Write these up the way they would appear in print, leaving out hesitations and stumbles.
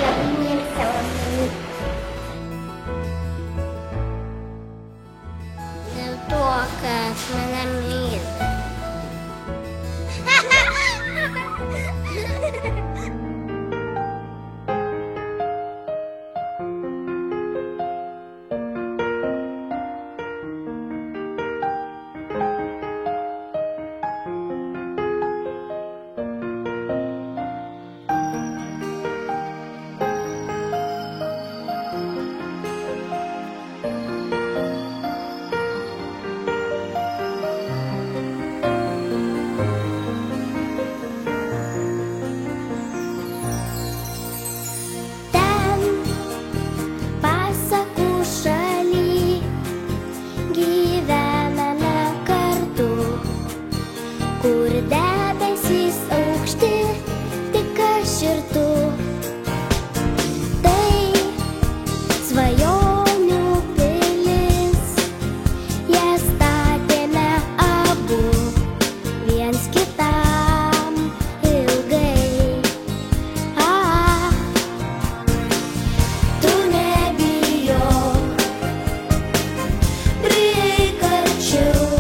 labai myli savo mamytę. Dėl to, kad mane myli. Kur debesys aukšti, tik aš ir tu. Tai svajonių pilis, jas statėme abu, viens kitam ilgai. Tu nebijok, prieik arčiau.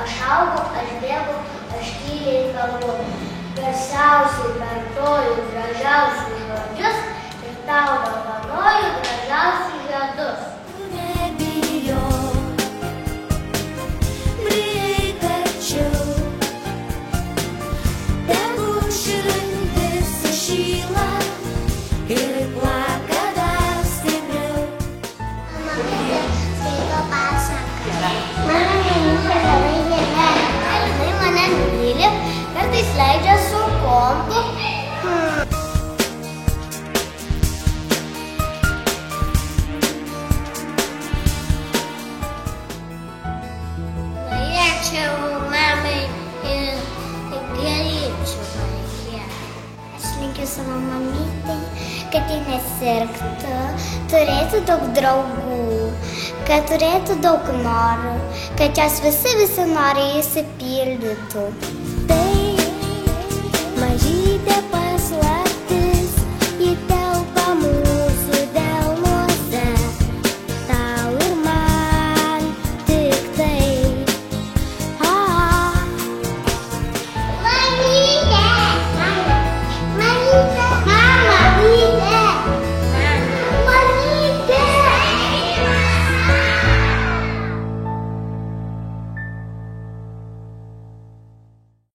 Aš augu, aš bėgu, aš tyliai kalbu, garsiausiai kartoju gražiausius žodžius ir tau dovanoju gražiausius žiedus. Tu nebijok, prieik arčiau, tegu širdis sušyla ir plaka dar stipriau. Mamytė skaito pasaką. Kartais leidžia su kompu. Norėčiau mamai ir gėlyčių Marija. Aš linkiu savo mamytei, kad ji nesirgtų, turėtų daug draugų, kad turėtų daug norų, kad jos visi norai išsipildytų. Tai mažytė paslaptis.